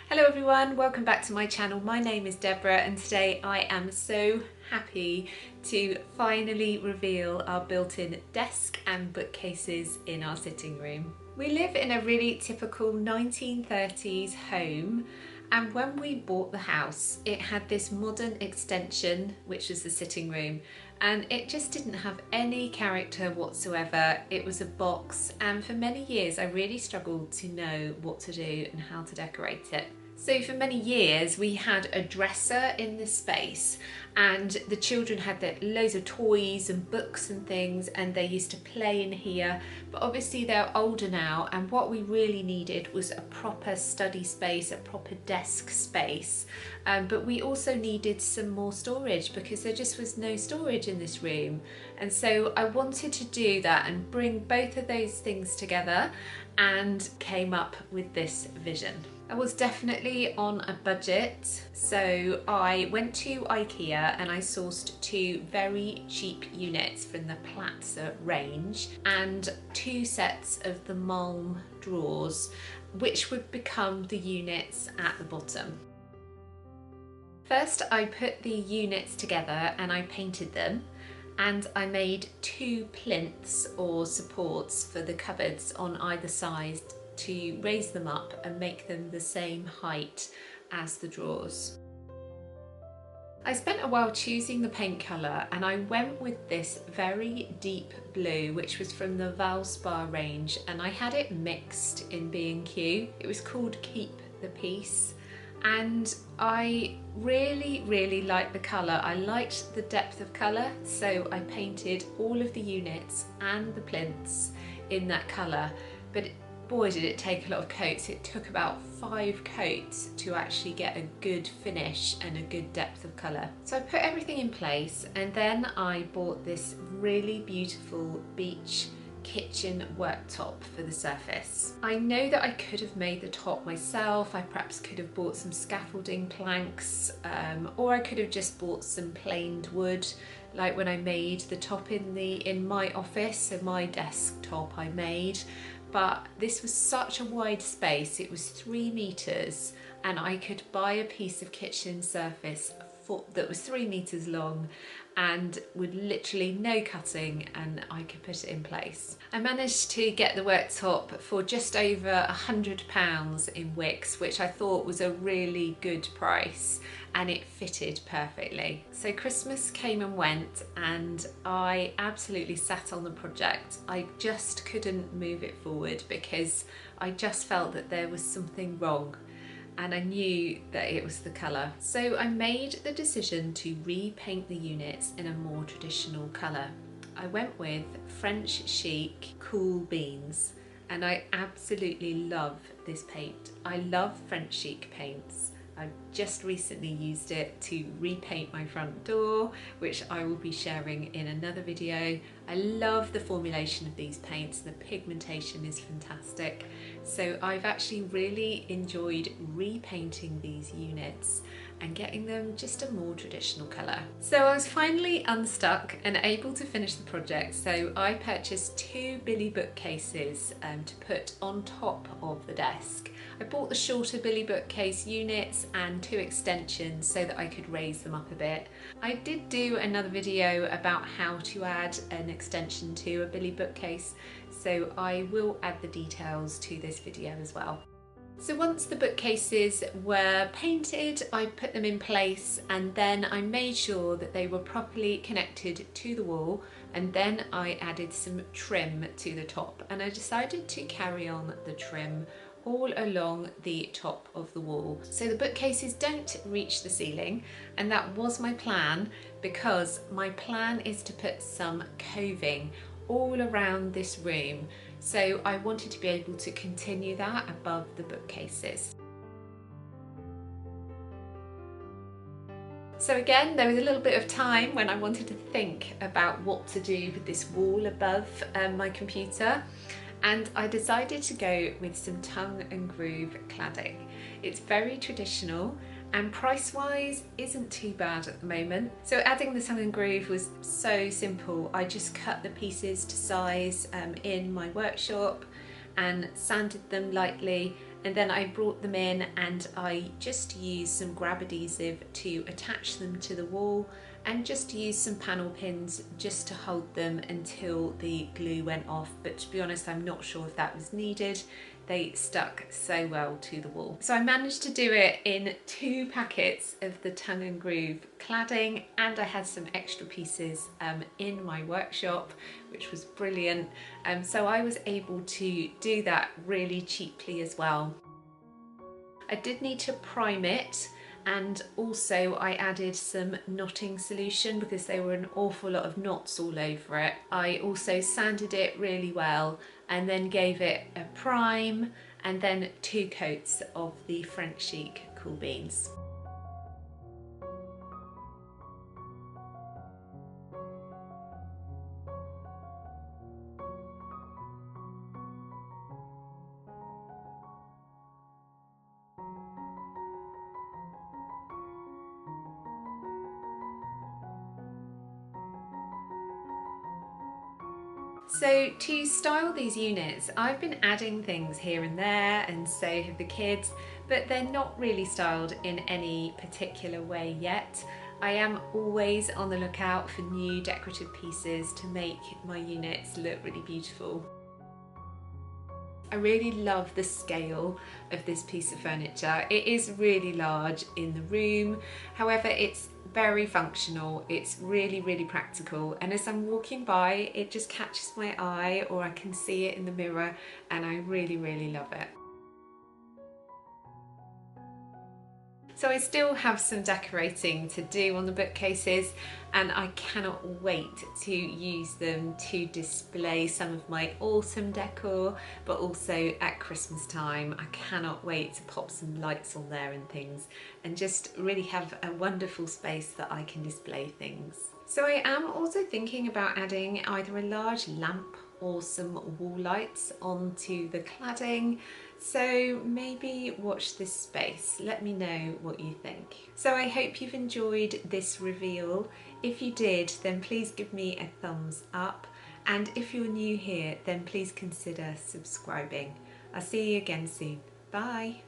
Hello everyone, welcome back to my channel. My name is Deborah and today I am so happy to finally reveal our built-in desk and bookcases in our sitting room. We live in a really typical 1930s home, and when we bought the house it had this modern extension which was the sitting room, and it just didn't have any character whatsoever. It was a box, and for many years I really struggled to know what to do and how to decorate it. So for many years we had a dresser in this space, and the children had loads of toys and books and things, and they used to play in here. But obviously they're older now, and what we really needed was a proper study space, a proper desk space. But we also needed some more storage because there just was no storage in this room. And so I wanted to do that and bring both of those things together, and came up with this vision. I was definitely on a budget, so I went to IKEA and I sourced two very cheap units from the Platsa range and two sets of the Malm drawers, which would become the units at the bottom. First I put the units together and I painted them, and I made two plinths or supports for the cupboards on either side to raise them up and make them the same height as the drawers. I spent a while choosing the paint colour, and I went with this very deep blue which was from the Valspar range, and I had it mixed in B&Q. It was called Keep the Peace, and I really liked the colour. I liked the depth of colour, so I painted all of the units and the plinths in that colour. But boy did it take a lot of coats. It took about 5 coats to actually get a good finish and a good depth of colour. So I put everything in place, and then I bought this really beautiful Beech kitchen worktop for the surface. I know that I could have made the top myself. I perhaps could have bought some scaffolding planks, or I could have just bought some planed wood, like when I made the top in my office. So my desktop I made, but this was such a wide space. It was 3 meters, and I could buy a piece of kitchen surface that was 3 meters long and with literally no cutting, and I could put it in place. I managed to get the worktop for just over £100 in Wickes, which I thought was a really good price, and it fitted perfectly. So Christmas came and went, and I absolutely sat on the project. I just couldn't move it forward because I just felt that there was something wrong, and I knew that it was the colour. So I made the decision to repaint the units in a more traditional colour. I went with French Chic Cool Beans, and I absolutely love this paint. I love French Chic paints. I've just recently used it to repaint my front door, which I will be sharing in another video. I love the formulation of these paints. The pigmentation is fantastic. So I've actually really enjoyed repainting these units and getting them just a more traditional colour. So I was finally unstuck and able to finish the project, so I purchased 2 Billy bookcases to put on top of the desk. I bought the shorter Billy bookcase units and 2 extensions so that I could raise them up a bit. I did do another video about how to add an extension to a Billy bookcase, so I will add the details to this video as well. So once the bookcases were painted, I put them in place, and then I made sure that they were properly connected to the wall, and then I added some trim to the top, and I decided to carry on the trim all along the top of the wall. So the bookcases don't reach the ceiling, and that was my plan, because my plan is to put some coving all around this room. So I wanted to be able to continue that above the bookcases. So again, there was a little bit of time when I wanted to think about what to do with this wall above my computer, and I decided to go with some tongue and groove cladding. It's very traditional, and price-wise isn't too bad at the moment. So adding the tongue and groove was so simple. I just cut the pieces to size in my workshop and sanded them lightly, and then I brought them in and I just used some grab adhesive to attach them to the wall, and just used some panel pins just to hold them until the glue went off, but to be honest I'm not sure if that was needed. They stuck so well to the wall. So I managed to do it in 2 packets of the tongue and groove cladding, and I had some extra pieces in my workshop, which was brilliant. So I was able to do that really cheaply as well. I did need to prime it, and also I added some knotting solution because there were an awful lot of knots all over it. I also sanded it really well and then gave it a prime, and then 2 coats of the French Chic Cool Beans. So to style these units, I've been adding things here and there, and so have the kids, but they're not really styled in any particular way yet. I am always on the lookout for new decorative pieces to make my units look really beautiful. I really love the scale of this piece of furniture. It is really large in the room, however it's very functional, it's really practical, and as I'm walking by it just catches my eye, or I can see it in the mirror, and I really love it. So I still have some decorating to do on the bookcases, and I cannot wait to use them to display some of my autumn decor, but also at Christmas time. I cannot wait to pop some lights on there and things, and just really have a wonderful space that I can display things. So I am also thinking about adding either a large lamp or some wall lights onto the cladding. So maybe watch this space, let me know what you think. So I hope you've enjoyed this reveal. If you did, then please give me a thumbs up, and if you're new here, then please consider subscribing. I'll see you again soon. Bye.